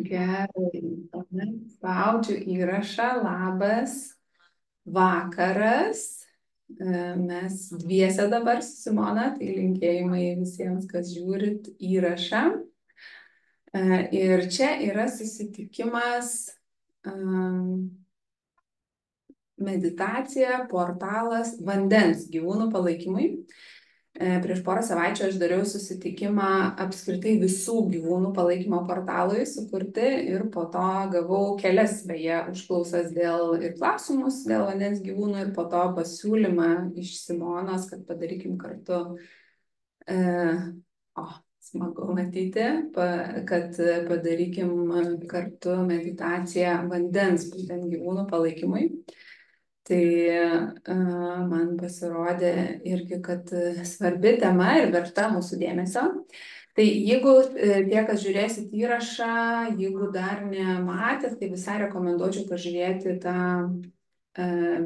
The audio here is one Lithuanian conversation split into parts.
Gerai, tuomet spaudžiu įrašą. Labas vakaras. Mes dviese dabar su Simona, tai linkėjimai visiems, kas žiūrit įrašą. Ir čia yra susitikimas, meditacija, portalas vandens gyvūnų palaikymui. Prieš porą savaičių aš dariau susitikimą apskritai visų gyvūnų palaikymo portalui sukurti ir po to gavau kelias beje užklausas ir klausimus dėl vandens gyvūnų ir po to pasiūlymą iš Simonos, kad padarykim kartu, smagu matyti, kad padarykim kartu meditaciją vandens būtent gyvūnų palaikymui. Tai man pasirodė irgi, kad svarbi tema ir verta mūsų dėmesio. Tai jeigu tie, kas žiūrėsit įrašą, jeigu dar nematėt, tai visai rekomenduočiau pažiūrėti tą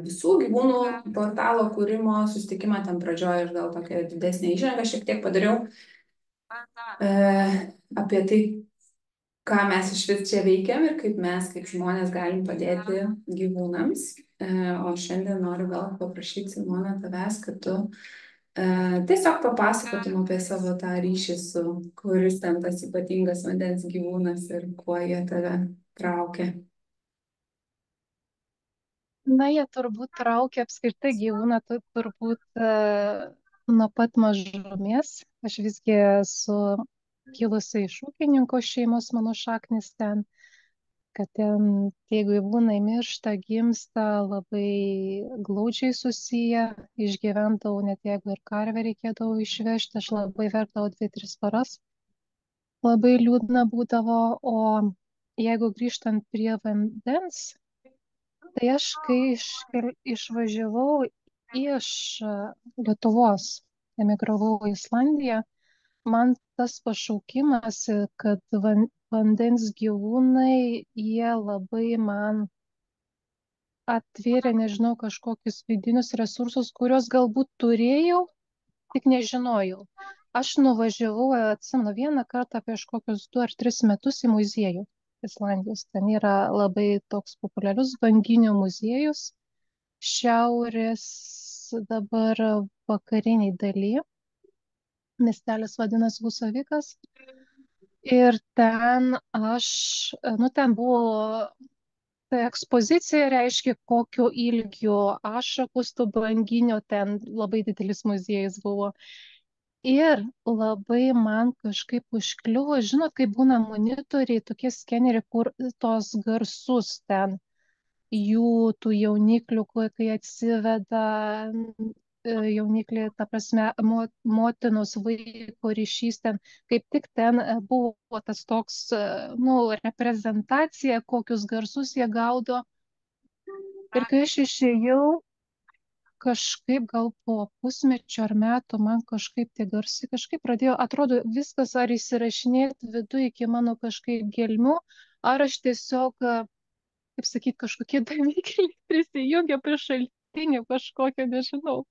visų gyvūnų portalo kūrimo susitikimą. Ten pradžioje aš gal tokią didesnę įžangą šiek tiek padariau apie tai, ką mes iš vis čia veikiam ir kaip mes, kaip žmonės, galim padėti gyvūnams. O šiandien noriu gal paprašyti Simona tavęs, kad tu tiesiog papasakotum apie savo tą ryšį kuris ten tas ypatingas vandens gyvūnas ir kuo jie tave traukia. Na, jie turbūt traukia apskritai gyvūną, turbūt nuo pat mažumės. Aš visgi esu kilusi iš ūkininko šeimos, mano šaknis ten, kad ten tie gyvūnai miršta, gimsta labai glaudžiai susiję, išgyvendavau, net jeigu ir karvę reikėdavo išvežti, aš labai verkdavau 2-3 paras. Labai liūdna būdavo, o jeigu grįžtant prie vandens, tai aš, kai išvažiavau iš Lietuvos, emigravau į Islandiją, man tas pašaukimas, kad vandens gyvūnai, jie labai man atvėrė, nežinau, kažkokius vidinius resursus, kuriuos galbūt turėjau, tik nežinojau. Aš nuvažiavau, atsimenu, vieną kartą prieš kokius 2 ar 3 metus į muziejų Islandijos. Ten yra labai toks populiarus banginių muziejus šiaurės dabar vakariniai daly. Miestelis vadinasi Husavikas. Ir ten ten buvo ta ekspozicija, reiškia, kokio ilgio ašakos tų banginių, ten labai didelis muziejus buvo. Ir labai man kažkaip užkliuvo, žinot, kaip būna monitoriai, tokie skeneriai, kur tos garsus ten, jų tų jauniklių, kai atsiveda jauniklį, ta prasme, motinos vaiko ryšys ten, kaip tik ten buvo tas toks, reprezentacija, kokius garsus jie gaudo. Ir kai aš išėjau, kažkaip gal po pusmečio ar metų man kažkaip tie garsai kažkaip pradėjo, atrodo, viskas ar įsirašinėti viduje iki mano kažkaip gelmių, ar aš tiesiog, kaip sakyti, kažkokie davikliai prisijungia prie šaltinių kažkokio, nežinau.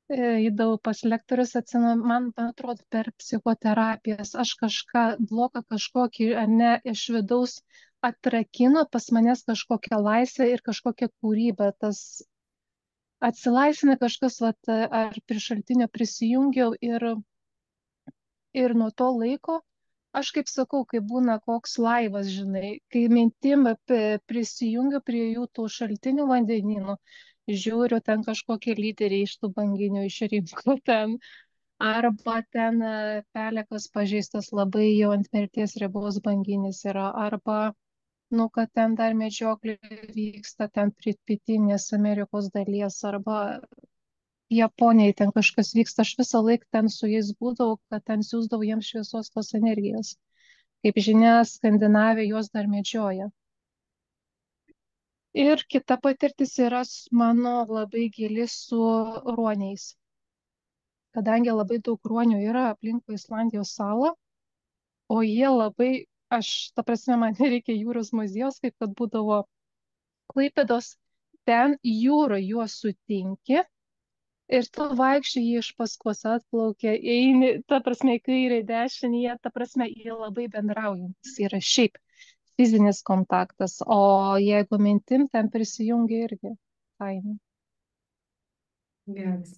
Įdavau pas lektorius, atsimenu, man atrodo, per psichoterapijas aš kažką bloką kažkokį, ne, iš vidaus atrakino, pas manęs kažkokią laisvę ir kažkokią kūrybą. Tas atsilaisvina kažkas, ar prie šaltinio prisijungiau ir nuo to laiko, aš kaip sakau, kai būna koks laivas, žinai, kai mintim prisijungiu prie jų tų šaltinių vandenynų, žiūriu, ten kažkokie lyderiai iš tų banginių išrinko ten, arba ten pelekas pažeistas labai jau ant mirties ribos banginis yra, arba kad ten dar medžioklė vyksta ten prie pietinės Amerikos dalies, arba Japonijai ten kažkas vyksta, aš visą laiką ten su jais būdavau, kad ten siūsdavau jiems šviesos tos energijos. Kaip žinia, Skandinavija juos dar medžioja. Ir kita patirtis yra mano labai gili su ruoniais. Kadangi labai daug ruonių yra aplinkui Islandijos salą, o jie labai, ta prasme, man nereikia jūros muziejaus, kaip kad būdavo Klaipėdos, ten jūro juos sutinki Ir tu vaikščioji iš paskos atplaukia, eini, ta prasme, į kairę, į dešinę, jie, ta prasme, jie labai bendraujantis yra šiaip fizinis kontaktas, o jeigu mintim ten prisijungia irgi fainai. Geras.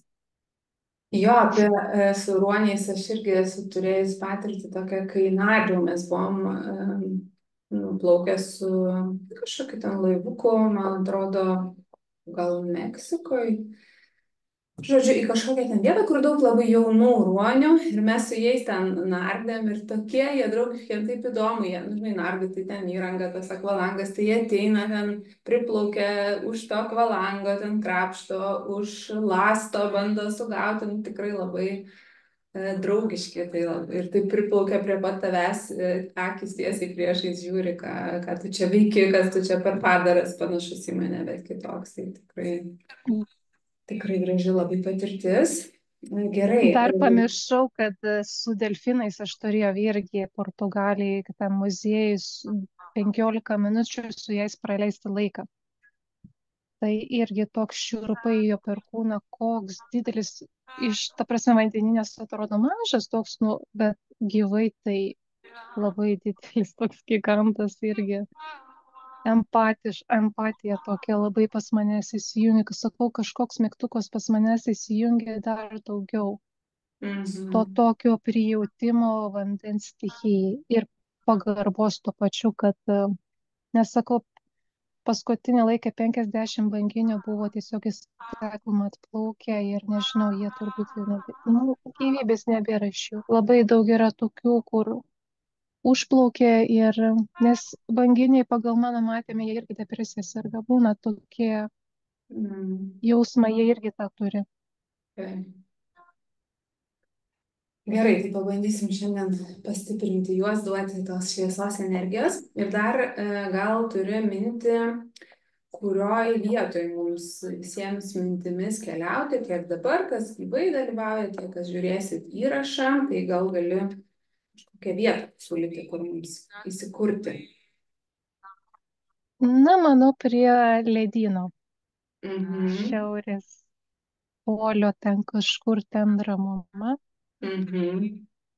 Jo, apie su ruoniais aš irgi esu turėjus patirtį tokią, kai Nadiu mes buvom nuplaukę su kažkokiu ten laivuku, man atrodo, gal Meksikoje. Žodžiu, į kažkokią ten vietą, kur daug labai jaunų ruonių ir mes su jais ten nardėm ir tokie jie draugiški, jiem taip įdomu, jie, nu, žinai, nardai, tai ten įranga, tas akvalangas, tai jie ateina ten, priplaukia už to akvalango, ten krapšto, už lasto, bando sugauti, nu, tikrai labai draugiški, tai ir taip priplaukia prie pat tavęs, akis tiesiai priešais žiūri, ką tu čia veiki, kas tu čia per padaras panašus į mane, bet kitoks, tai tikrai graži labai patirtis. Gerai. Dar pamiršau, kad su delfinais aš turėjau irgi Portugalijai, tam muziejus 15 minučių su jais praleisti laiką. Tai irgi toks šiurpai jo per kūną, koks didelis, ta prasme, vandeninės atrodo mažas toks, nu, bet gyvai tai labai didelis toks gigantas irgi. Empatija tokia labai pas manęs įsijungia, kai sakau, kažkoks mygtukas pas manęs įsijungia dar daugiau. To tokio prijautimo vandens stichijai ir pagarbos tuo pačiu, kad, nesakau, paskutinį laiką 50 banginių buvo tiesiog į steklumą atplaukę ir nežinau, jie turbūt jau gyvybės nebėra iš jų. Labai daug yra tokių, kur užplaukė ir, nes banginiai pagal mano matymą, jie irgi depresija serga, būna tokie jausmai, jie irgi tą turi. Gerai, tai pabandysim šiandien pastiprinti juos, duoti tos šviesos energijos. Ir dar gal turi mintį, kurioj vietoj mums visiems mintimis keliauti, tiek dabar, kas gyvai dalyvauja, tiek kas žiūrėsit įrašą, tai gal gali kažkokią vietą siūlyti, kur mums įsikurti. Na, manau, prie ledyno. Šiaurės polio ten kažkur ten ramuma.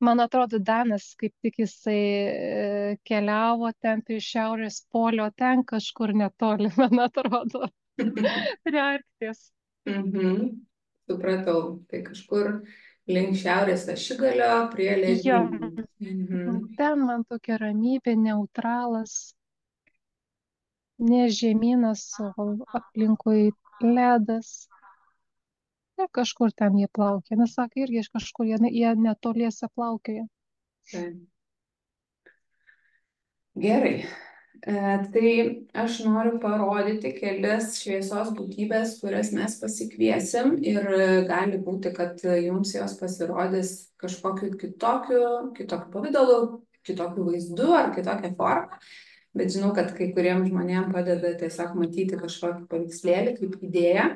Man atrodo, Danas, kaip tik jisai keliavo ten prie šiaurės polio, ten kažkur netoli, man atrodo, prie Arkties. Supratau, tai kažkur link šiaurės ašigalio prie ledynų. Ten man tokia ramybė, neutralas, ne žemynas, o aplinkui ledas. Ir kažkur ten jie plaukia. Nes sakė, irgi iš kažkur jie netoliese plaukioja. Gerai. Tai aš noriu parodyti kelias šviesos būtybės, kurias mes pasikviesim ir gali būti, kad jums jos pasirodys kažkokiu kitokiu pavidalu, kitokiu vaizdu ar kitokią formą. Bet žinau, kad kai kuriems žmonėms padeda tiesiog matyti kažkokį paveikslėlį kaip idėją.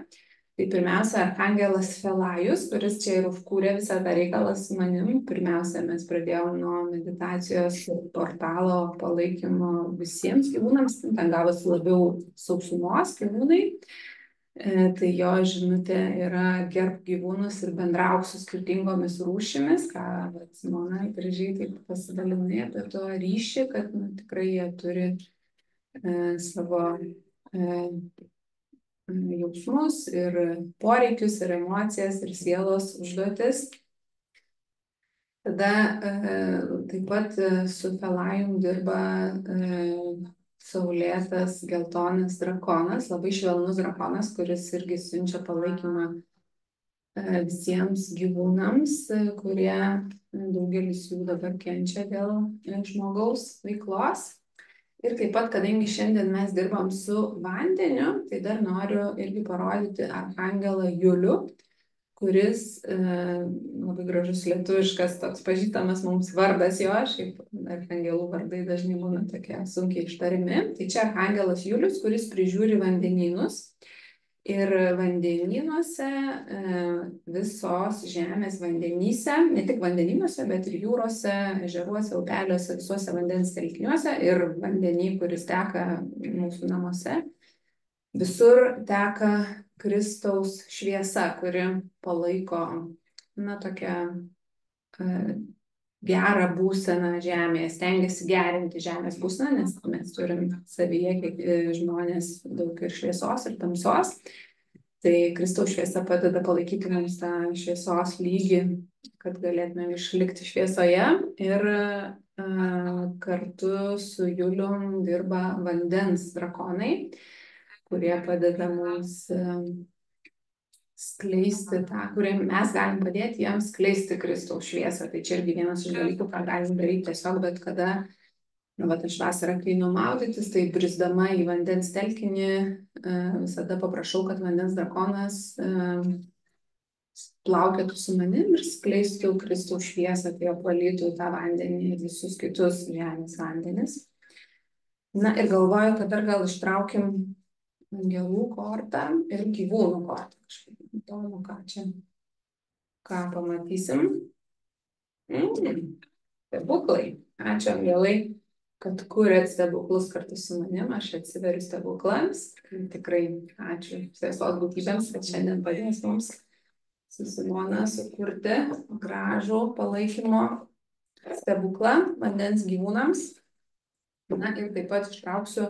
Tai pirmiausia, arkangelas Felajus, kuris čia ir užkūrė visą tą reikalą su manim. Pirmiausia, mes pradėjome nuo meditacijos portalo palaikymo visiems gyvūnams. Ten gavosi labiau sausumos gyvūnai. Tai jo žinutė yra gerb gyvūnus ir bendrauk su skirtingomis rūšimis, ką Simona gražiai taip pasidalinai apie to ryšį, kad tikrai jie turi savo jausmus ir poreikius ir emocijas ir sielos užduotis. Tada taip pat su Felajum dirba saulėtas geltonas drakonas, labai švelnus drakonas, kuris irgi siunčia palaikymą visiems gyvūnams, kurie daugelis jų dabar kenčia dėl žmogaus veiklos. Ir taip pat, kadangi šiandien mes dirbam su vandeniu, tai dar noriu irgi parodyti arkangelą Julių, kuris labai gražus lietuviškas, toks pažįstamas mums vardas jo, šiaip arkangelų vardai dažnai būna tokie sunkiai ištarimi. Tai čia arkangelas Julius, kuris prižiūri vandenynus. Ir vandenynuose, visos žemės vandenyse, ne tik vandenynuose, bet ir jūrose, ežeruose, upeliuose, visuose vandens telkiniuose ir vandenį, kuris teka mūsų namuose, visur teka Kristaus šviesa, kuri palaiko, na, tokią gerą būseną žemėje, stengiasi gerinti žemės būseną, nes mes turim savyje žmonės daug ir šviesos, ir tamsos. Tai Kristaus šviesa padeda palaikyti mums tą šviesos lygį, kad galėtume išlikti šviesoje. Ir kartu su Julium dirba vandens drakonai, kurie padeda mums skleisti tą, kuriem mes galim padėti jiems skleisti Kristaus šviesą. Tai čia irgi vienas iš dalykų, ką galim daryti tiesiog bet kada. Nu, vat aš vasarą, kai einu maudytis, tai brisdama į vandens telkinį, visada paprašau, kad vandens drakonas plaukėtų su manim ir skleistų Kristaus šviesą, tai apvalytų tą vandenį ir visus kitus žemės vandenis. Na ir galvoju, kad dar gal ištraukim angelų kortą ir gyvūnų kortą. Kažkaip įdomu, ką pamatysim. Stebuklai. Ačiū, angelai, kad kuriat stebuklus kartu su manim. Aš atsiveriu stebuklams. Tikrai ačiū visos būtybėms, kad šiandien padės mums su Simona sukurti gražų palaikymo stebuklą vandens gyvūnams. Na ir taip pat ištrauksiu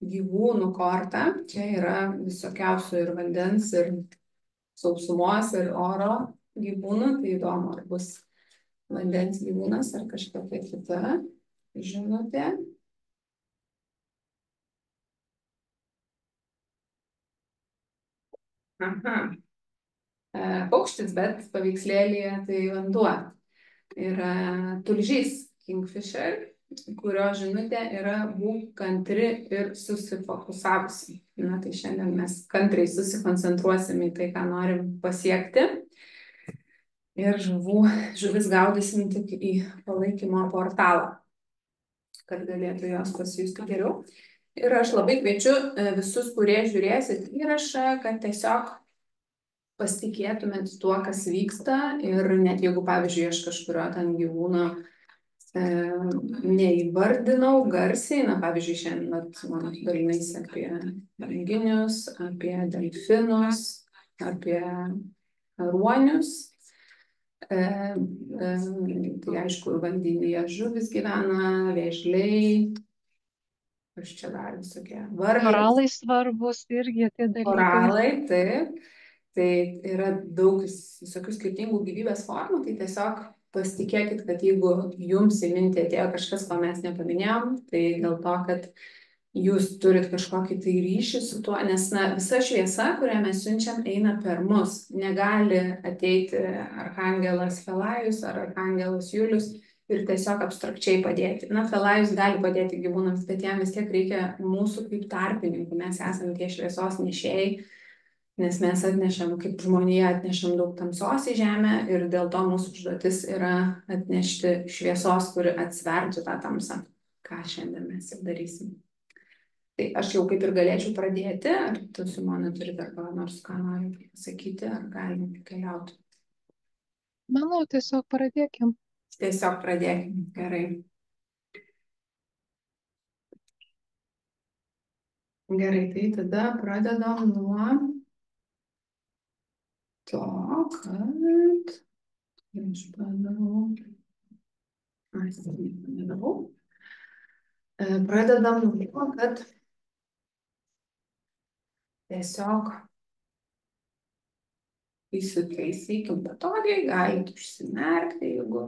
gyvūnų kortą. Čia yra visokiausių ir vandens, ir sausumos, ir oro gyvūnų. Tai įdomu, ar bus vandens gyvūnas ar kažkokia kita žinutė. Aha. Paukštis, bet paveikslėlyje tai vanduo. Yra tulžys Kingfisher, kurio žinutė yra būk kantri ir susifokusavusi. Na tai šiandien mes kantriai susikoncentruosim į tai, ką norim pasiekti. Ir žuvis gaudysim tik į palaikymo portalą, kad galėtų jos pasijusti geriau. Ir aš labai kviečiu visus, kurie žiūrėsit įrašą, kad tiesiog pasitikėtumėt tuo, kas vyksta. Ir net jeigu, pavyzdžiui, aš kažkurio ten gyvūno neįvardinau garsiai, na, pavyzdžiui, šiandien mano dalinaisi apie banginius, apie delfinus, apie ruonius. Tai aišku, vandenyje žuvis gyvena, vėžliai, aš čia dar visokie varliai. Koralai svarbus irgi tie dalykai. Koralai, taip. Tai yra daug visokių skirtingų gyvybės formų, tai tiesiog pasitikėkit, kad jeigu jums į mintį atėjo kažkas, ko mes nepaminėjom, tai dėl to, kad jūs turit kažkokį tai ryšį su tuo, nes na, visa šviesa, kurią mes siunčiam, eina per mus. Negali ateiti arkangelas Felajus ar arkangelas Julius ir tiesiog abstrakčiai padėti. Na, Felajus gali padėti gyvūnams, bet jam vis tiek reikia mūsų kaip tarpininkų. Mes esame tie šviesos nešėjai, nes mes atnešam, kaip žmonija, atnešam daug tamsos į žemę ir dėl to mūsų užduotis yra atnešti šviesos, kuri atsvertų tą tamsą, ką šiandien mes ir darysim. Tai aš jau kaip ir galėčiau pradėti, ar tu, Simona, turi dar nors ką nori pasakyti, ar galim keliauti? Manau, tiesiog pradėkim. Tiesiog pradėkim, gerai. Gerai, tai tada pradedam nuo to, kad aš padarau. Pradedam nuo to, kad tiesiog įsitaisykim patogiai, galite užsimerkti, jeigu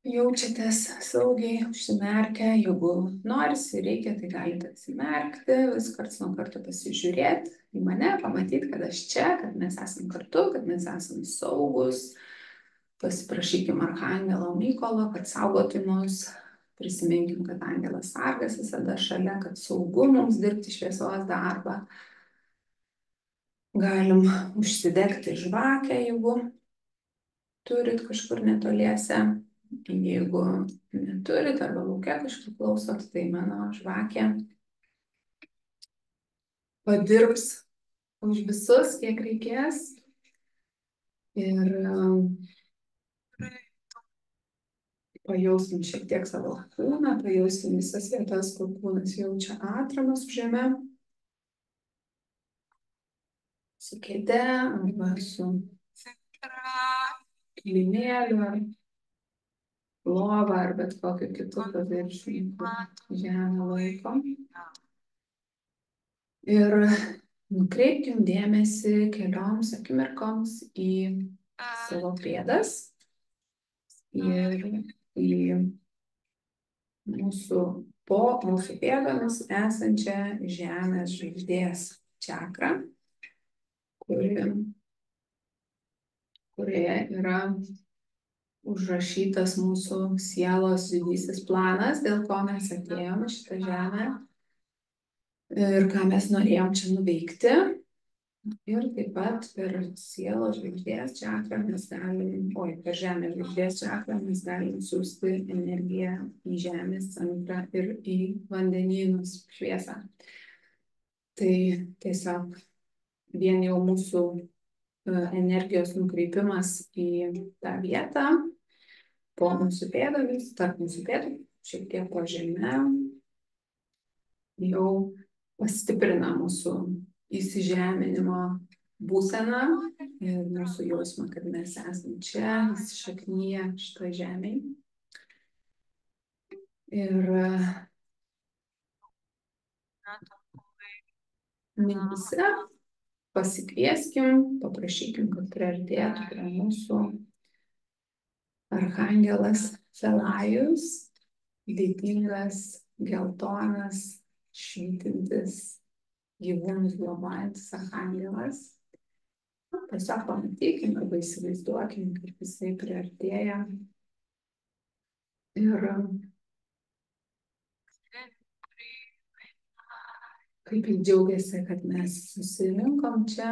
jaučiatės saugiai, užsimerkę, jeigu norisi, reikia, tai galite atsimerkti, vis karts nuo karto pasižiūrėti į mane, pamatyti, kad aš čia, kad mes esam kartu, kad mes esam saugus. Pasiprašykim Archangelo Mykolo, kad saugotų mus. Prisiminkim, kad Angelas Sargas visada šalia, kad saugu mums dirbti šviesos darbą. Galim užsidegti žvakę, jeigu turit kažkur netoliese. Jeigu neturit arba lauke kažkur klausot, tai mano žvakė padirbs už visus, kiek reikės. Ir pajausim šiek tiek savo kūną, pajausim visas vietas, kur kūnas jaučia atramas už žemę. su kėde arba su kilimėliu ar lova ar bet kokiu kitu paviršiumi, kur žemė laiko. Ir nukreipkim dėmesį kelioms akimirkoms į savo pėdas ir į po mūsų pėdomis esančią žemės žvaigždės čakrą, kurioje yra užrašytas mūsų sielos didysis planas, dėl ko mes atėjome į šitą žemę ir ką mes norėjom čia nuveikti. Ir taip pat per sielos žvaigždės čakrą mes galim, per žemės žvaigždės čakrą mes galim siųsti energiją į žemės centrą ir į vandenynus šviesą. Tai tiesiog vien jau mūsų energijos nukreipimas į tą vietą po mūsų pėdomis, tarp mūsų pėdų, šiek tiek po žeme, jau pastiprina mūsų įsižeminimo būseną ir mūsų jausmą, kad mes esame čia, įsišaknyję šitoj žemėj. Ir mintyse pasikvieskim, paprašykim, kad priartėtų prie mūsų archangelas Felajus, didingas, geltonas, švytintis, gyvūnus globojantis archangelas. Tiesiog pamatykim arba įsivaizduokim, kaip jisai priartėja. Ir kaip jis džiaugiasi, kad mes susirinkom čia,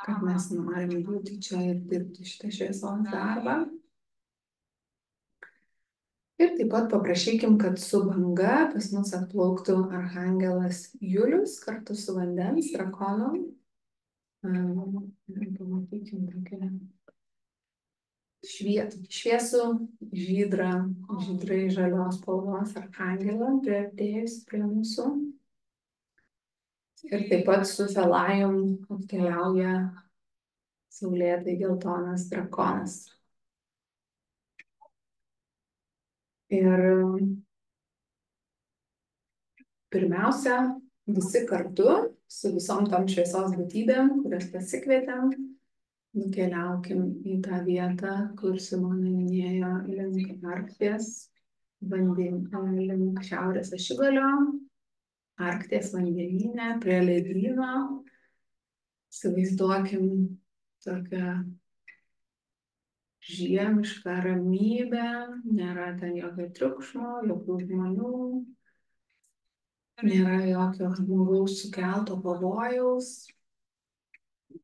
kad mes norim būti čia ir dirbti šitą šviesos darbą. Ir taip pat paprašykim, kad su banga pas mus atplauktų archangelas Julius kartu su vandens drakonu. Pamatykim tokį šviesų, žydrai žalios spalvos archangelą priartėjus prie mūsų. Ir taip pat su Felajum atkeliauja saulėtai geltonas drakonas. Ir pirmiausia, visi kartu su visom tom šviesos būtybėm, kurias pasikvietėm, nukeliaukim į tą vietą, kur Simona minėjo, link Arkties, link šiaurės ašigalio, Arkties vandenyne, prie ledyno. Įsivaizduokim tokią žiemišką ramybę, nėra ten jokio triukšmo, jokių žmonių, nėra jokio žmogaus sukelto pavojaus,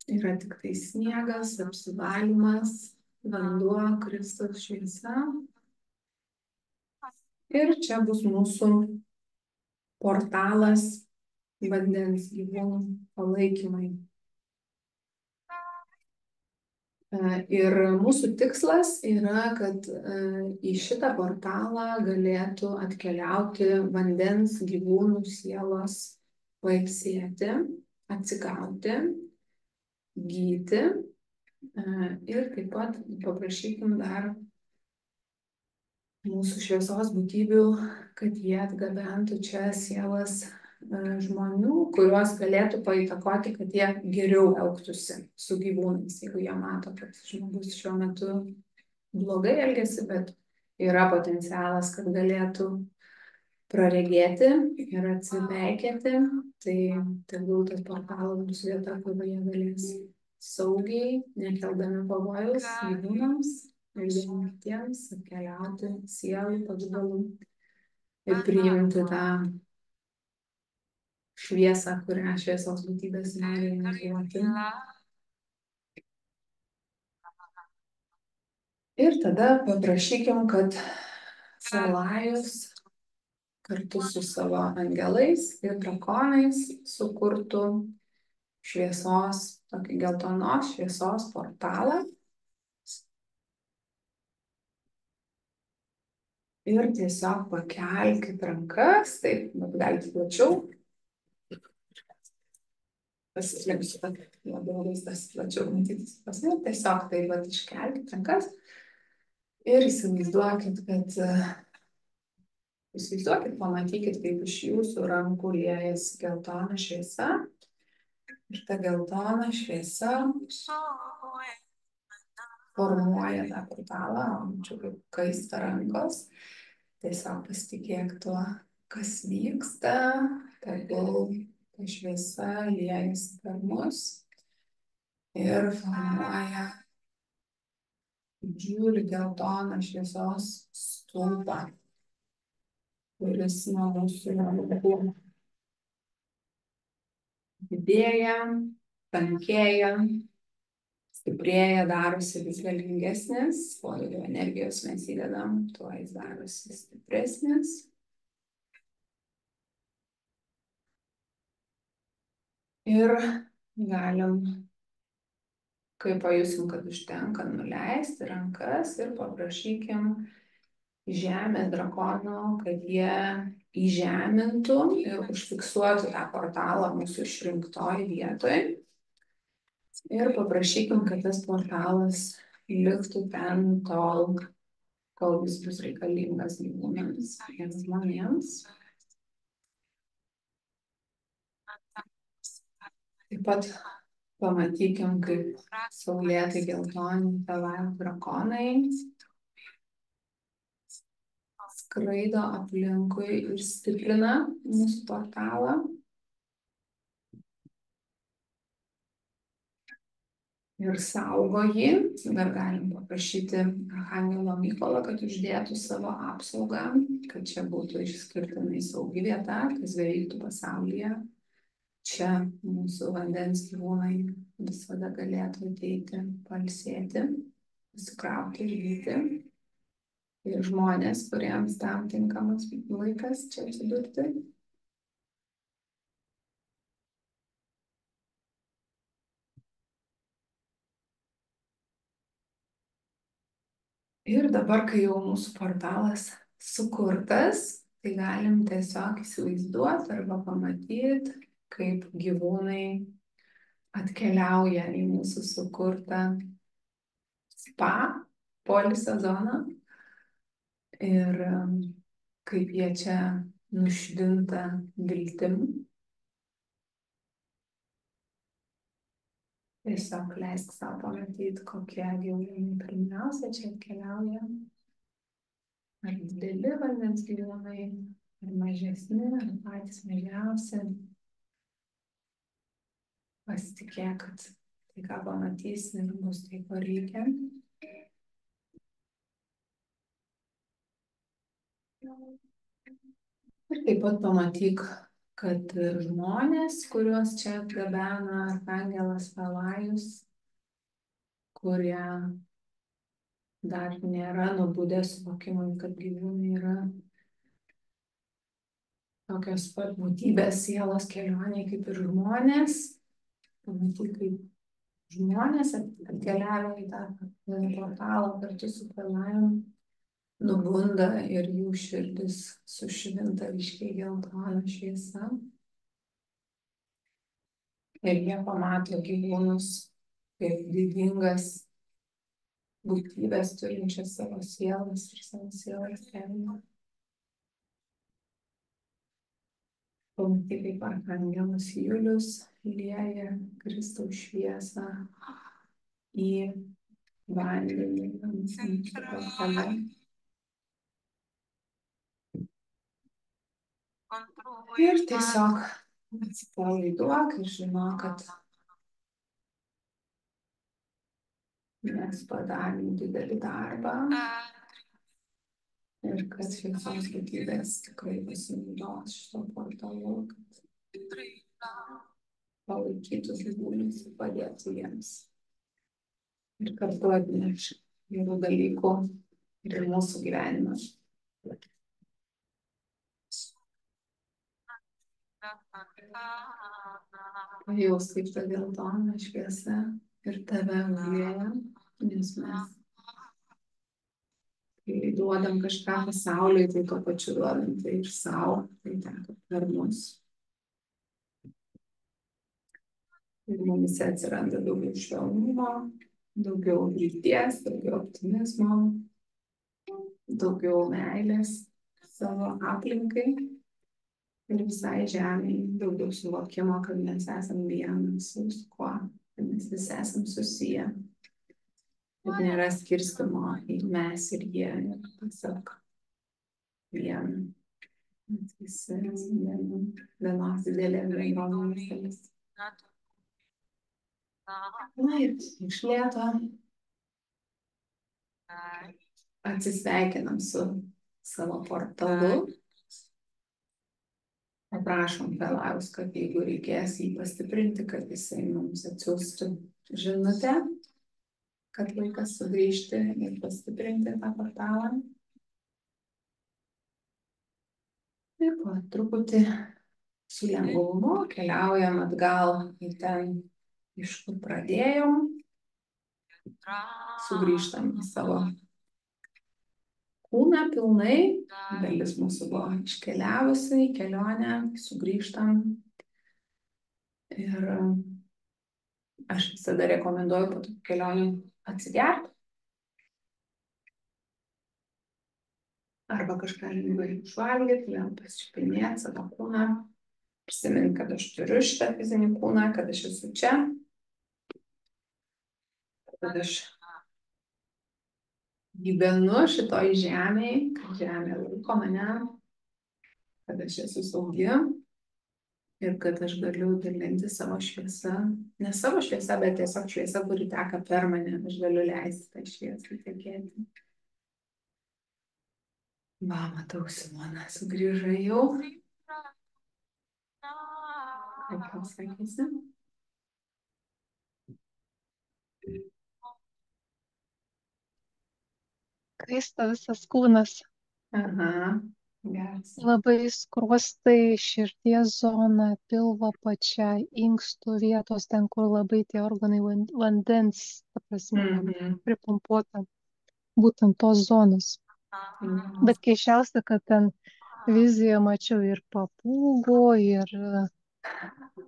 yra tik tai sniegas, apsivalymas, vanduo, Kristaus šviesa. Ir čia bus mūsų portalas vandens gyvūnų palaikymai. Ir mūsų tikslas yra, kad į šitą portalą galėtų atkeliauti vandens gyvūnų sielos pailsėti, atsigauti, gyti. Ir taip pat paprašykim dar mūsų šviesos būtybių, kad jie atgabentų čia sielas žmonių, kuriuos galėtų paįtakoti, kad jie geriau elgtųsi su gyvūnais, jeigu jie mato, kad žmogus šiuo metu blogai elgiasi, bet yra potencialas, kad galėtų praregėti ir atsipeikėti, tai tegul tas portalas bus vieta, kur jie galės saugiai, nekeldami pavojaus gyvūnams ir vieni kitiems atkeliauti sielų pavidalų ir priimti tą šviesą, kurią šviesos būtybės nori mums duoti. Ir tada paprašykim, kad Felajus kartu su savo angelais ir drakonais sukurtų šviesos, tokį geltonos šviesos portalą. Ir tiesiog pakelkit rankas, taip, bet galite plačiau. pasislinksiu, kad labiau vaizdas plačiau matytis pas mane. Tiesiog tai vat iškelkit rankas ir įsivaizduokit, pamatykit, kaip iš jūsų rankų liejasi geltona šviesa. Ir ta geltona šviesa formuoja tą portalą, mačiau, kaip kaista rankos. Tiesiog pasitikėk tuo, kas vyksta, tegul ta šviesa liejasi per mus ir formuoja didžiulį geltoną šviesos stulpą, kuris nuo mūsų rankų didėja, tankėja, stiprėja, darosi vis galingesnis, kuo daugiau energijos mes įdedam, tuo jis darosi stipresnis. Ir galim, kai pajusim, kad užtenka, nuleisti rankas ir paprašykim žemės drakonų, kad jie įžemintų ir užfiksuotų tą portalą mūsų išrinktoj vietoj. Ir paprašykim, kad tas portalas liktų ten tol, kol jis bus reikalingas gyvūnams ir žmonėms. Taip pat pamatykim, kaip saulėtai geltoni tėvai drakonai skraido aplinkui ir stiprina mūsų portalą. Ir saugo jį. Dar galim paprašyti Archangelo Mykolo, kad uždėtų savo apsaugą, kad čia būtų išskirtinai saugi vieta, kas vyktų pasaulyje. Čia mūsų vandens gyvūnai visada galėtų ateiti, pailsėti, pasikrauti ir gyti. Ir žmonės, kuriems tam tinkamas laikas čia atsidurti. Ir dabar, kai jau mūsų portalas sukurtas, tai galim tiesiog įsivaizduoti arba pamatyti, kaip gyvūnai atkeliauja į mūsų sukurtą spa, poilsio zoną. Ir kaip jie čia nušvinta viltim. Tiesiog leisk savo pamatyti, kokie gyvūnai pirmiausia čia atkeliauja. Ar dideli vandens gyvūnai, ar mažesni, ar patys mažiausi. Pasitikėk, kad tai, ką pamatysi, ir bus tai, ko reikia. Ir taip pat pamatyk, kad žmonės, kuriuos čia atgabena Arkangelas Falajus, kurie dar nėra nubudę suvokimui, kad gyvūnai yra tokios pat būtybės sielos kelionėje kaip ir žmonės. Pamatyk, kaip žmonės atkeliavę į tą portalą kartu su Falajum nubunda ir jų širdis sušvinta ryškiai geltona šviesa. Ir jie pamato gyvūnus kaip didingas būtybės turinčias savo sielas ir savo sielas gelmę. Pamatyk, kaip Arkangelas Julius lieja Kristaus šviesą į vandenį ant portale. Ir tiesiog atsipalaiduok ir žinok, kad mes padarėm didelį darbą ir kad šviesos būtybės tikrai pasinaudos šito portalu, kad palaikytų gyvūnus ir padėtų jiems. Ir kartu atneš gerų dalykų ir mūsų gyvenimą. Pajaus, kaip ta geltona šviesa ir tave užlieja, nes mes, kai duodam kažką pasauliui, tai tuo pačiu duodam tai ir savo, tai teka per mus. ir mumyse atsiranda daugiau švelnumo, daugiau vilties, daugiau optimizmo, daugiau meilės savo aplinkai ir visai žemei, daugiau suvokimo, kad mes esam vienas su viskuo, kad mes visi esam susiję, kad nėra skirstimo į mes ir jie, ir tiesiog viena. Mes visi esame vienos didelės bendruomenės dalis. Na ir iš lėto atsisveikinam su savo portalu. Paprašom Pelajaus, kad jeigu reikės jį pastiprinti, kad jisai mums atsiųstų žinutę, kad laikas sugrįžti ir pastiprinti tą portalą. Ir po truputį su lengvumu keliaujam atgal į ten, iš kur pradėjom. Sugrįžtam į savo kūną pilnai. Dalis mūsų buvo iškeliavusi į kelionę, sugrįžtam. Ir aš visada rekomenduoju po tų kelionių atsigerti. Arba kažką lengvai užvalgyti, vėl pasičiupinėti savo kūną. Prisiminti, kad aš turiu šitą fizinį kūną, kad aš esu čia. Kad aš gyvenu šitoj žemėj, kad žemė laiko mane, kad aš esu saugi ir kad aš galiu dalinti savo šviesą. Ne savo šviesą, bet tiesiog šviesa, kuri teka per mane. Aš galiu leisti tą šviesą tekėti. Va, matau, Simona sugrįžo jau. Kaip tau sakysi? Kaista visas kūnas. Aha, geras. Labai skruostai, širdies zona, pilvo pačia, inkstų vietos, ten, kur labai tie organai vandens, ta prasme, pripumpuota, būtent tos zonos. Bet keiščiausia, kad ten vizijoje mačiau ir papūgų, ir,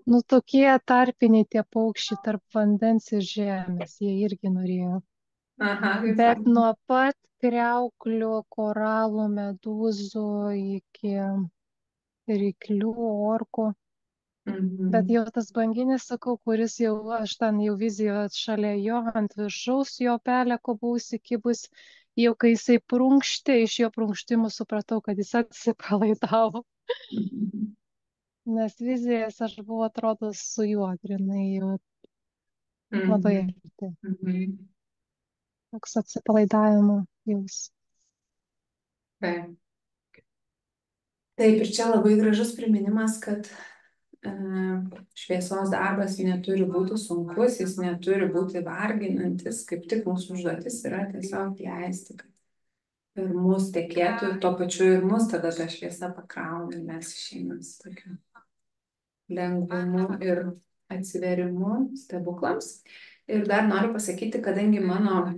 nu, tokie tarpiniai tie paukščiai tarp vandens ir žemės, jie irgi norėjo. Aha, kaip Bet faina. nuo pat kriauklių, koralų, medūzų iki ryklių, orkų. Bet jau tas banginis, sakau, kuris jau, aš ten jau vizijoje šalia jo, ant viršaus jo peleko buvau įsikibus, jau kai jisai prunkštė, iš jo prunkštimų supratau, kad jis atsipalaidavo. Nes vizijas aš buvau, atrodo, su juo grinai jau labai arti. Toks atsipalaidavimo jaus. Taip. Taip, ir čia labai gražus priminimas, kad šviesos darbas neturi būti sunkus, jis neturi būti varginantis, kaip tik mūsų užduotis yra tiesiog leisti, kad per mus tekėtų ir tuo pačiu ir mus tada ta šviesa pakrauna ir mes išeinam su tokiu lengvumu ir atsiverimu stebuklams. Ir dar noriu pasakyti, kadangi mano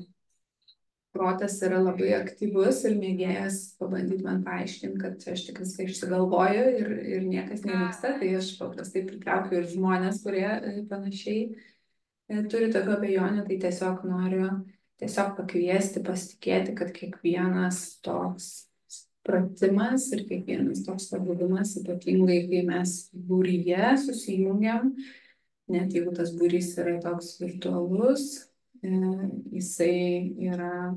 protas yra labai aktyvus ir mėgėjas pabandyti man paaiškinti, kad aš tik viską išsigalvoju ir niekas nevyksta, tai aš paprastai pritraukiu ir žmonės, kurie panašiai turi tokių abejonių, tai tiesiog noriu pakviesti, pasitikėti, kad kiekvienas toks pratimas ir kiekvienas toks pabuvimas, ypatingai kai mes būryje susijungiam, net jeigu tas būrys yra toks virtualus, jisai yra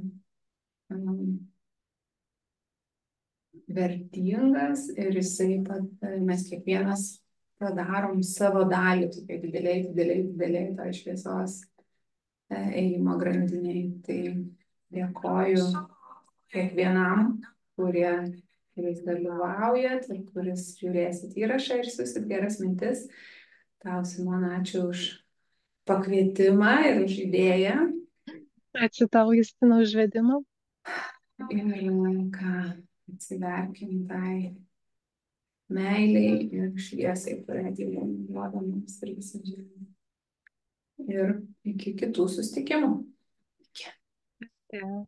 vertingas ir jisai mes kiekvienas padarom savo dalį tokiai dideliai toj šviesos ėjimo grandiniai. Tai dėkoju kiekvienam, kuris dalyvaujat ir kuris žiūrėsit įrašą ir siūsit geras mintis. Tau, Simona, ačiū už pakvietimą ir už idėją. Ačiū tau, Justina, už vedimą. Ir ką, atsiverkim tai meiliai ir šviesai, kurią Dievas duoda mums ir visą žemę. Ir iki kitų susitikimų. Yeah.